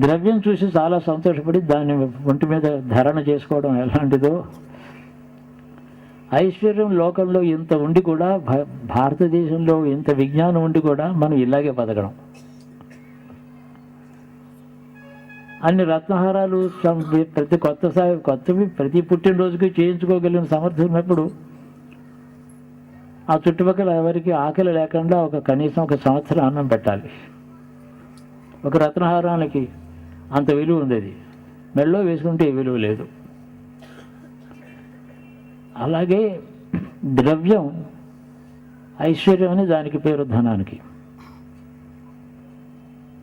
ద్రవ్యం చూసి చాలా సంతోషపడి దాన్ని ఒంటి మీద ధారణ చేసుకోవడం ఎలాంటిదో, ఐశ్వర్యం లోకంలో ఇంత ఉండి కూడా, భారతదేశంలో ఇంత విజ్ఞానం ఉండి కూడా మనం ఇలాగే బతకడం. అన్ని రత్నహారాలు ప్రతి కొత్తవి ప్రతి పుట్టినరోజుకి చేయించుకోగలిగిన సమర్థం ఉన్నప్పుడు ఆ చుట్టుపక్కల ఎవరికి ఆకలి లేకుండా కనీసం ఒక సంవత్సరం అన్నం పెట్టాలి. ఒక రత్నహారానికి అంత విలువ ఉంది. అది మెడలో వేసుకుంటే విలువ లేదు. అలాగే ద్రవ్యం, ఐశ్వర్యం అని దానికి పేరు ధనానికి.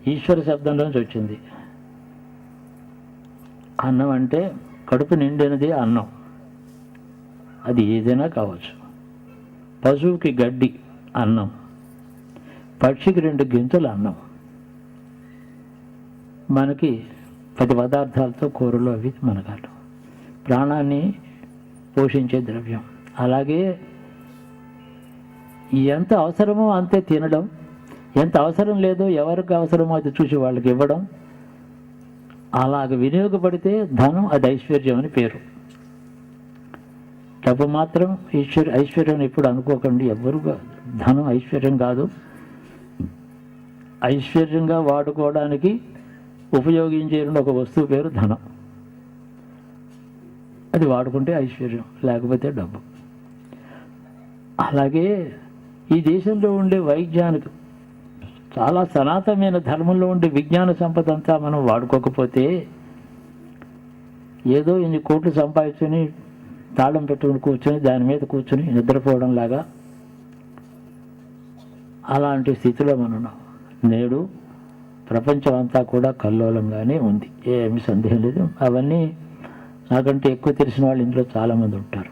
ఈశ్వర శబ్దంలోంచి వచ్చింది. అన్నం అంటే కడుపు నిండినది అన్నం, అది ఏదైనా కావచ్చు. పశువుకి గడ్డి అన్నం, పక్షికి 2 గింజలు అన్నం, మనకి 10 పదార్థాలతో కూరలు అవి మనకు ప్రాణాన్ని పోషించే ద్రవ్యం. అలాగే ఎంత అవసరమో అంతే తినడం, ఎంత అవసరం లేదో ఎవరికి అవసరమో అది చూసి వాళ్ళకి ఇవ్వడం, అలాగ వినియోగపడితే ధనం, అది ఐశ్వర్యం అని పేరు. డబ్బు మాత్రం ఐశ్వర్యం ఎప్పుడు అనుకోకండి. ఎవరు ధనం ఐశ్వర్యం కాదు. ఐశ్వర్యంగా వాడుకోవడానికి ఉపయోగించే ఒక వస్తువు పేరు ధనం. అది వాడుకుంటే ఐశ్వర్యం, లేకపోతే డబ్బు. అలాగే ఈ దేశంలో ఉండే వైజ్ఞానిక చాలా సనాతనమైన ధర్మంలో ఉండే విజ్ఞాన సంపద అంతా మనం వాడుకోకపోతే, ఏదో ఇన్ని కోట్లు సంపాదించుని తాళం పెట్టుకుని కూర్చొని దాని మీద కూర్చొని నిద్రపోవడం లాగా అలాంటి స్థితిలో మనం నేడు ప్రపంచం అంతా కూడా కల్లోలంగానే ఉంది. ఏమి సందేహం లేదు. అవన్నీ నాకంటే ఎక్కువ తెలిసిన వాళ్ళు ఇందులో చాలామంది ఉంటారు.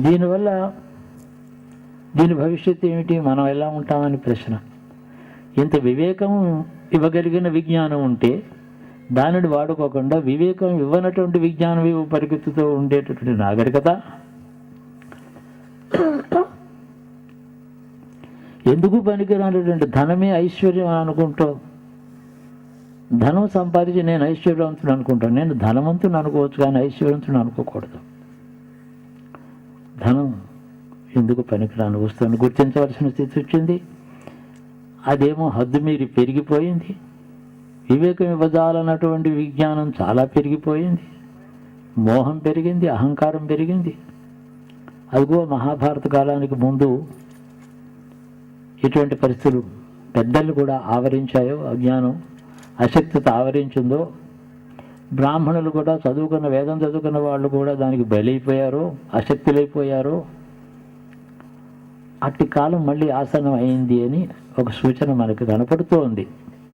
దీనివల్ల దీని భవిష్యత్తు ఏమిటి, మనం ఎలా ఉంటామని ప్రశ్న. ఇంత వివేకం ఇవ్వగలిగిన విజ్ఞానం ఉంటే దానిని వాడుకోకుండా వివేకం ఇవ్వనటువంటి విజ్ఞానం పరిగెత్తుతూ ఉండేటటువంటి నాగరికత ఎందుకు పనికిరానటువంటి ధనమే ఐశ్వర్యం అని అనుకుంటూ, ధనం సంపాదించి నేను ఐశ్వర్యవంతుడు అనుకుంటాను. నేను ధనవంతుని అనుకోవచ్చు కానీ ఐశ్వర్యవంతుని అనుకోకూడదు. ధనం ఎందుకు పనికిరాని వస్తువుని గుర్తించవలసిన స్థితి వచ్చింది. అదేమో హద్దు మీరి పెరిగిపోయింది. వివేకం ఇవ్వజాలన్నటువంటి విజ్ఞానం చాలా పెరిగిపోయింది. మోహం పెరిగింది, అహంకారం పెరిగింది. అదిగో మహాభారత కాలానికి ముందు ఎటువంటి పరిస్థితులు పెద్దలు కూడా ఆవరించాయో, అజ్ఞానం అశక్తత ఆవరించిందో, బ్రాహ్మణులు కూడా చదువుకున్న వేదం చదువుకున్న వాళ్ళు కూడా దానికి బలైపోయారో, అశక్తులైపోయారో, అట్టి కాలం మళ్ళీ ఆసనం అయింది అని ఒక సూచన మనకు కనపడుతూ ఉంది.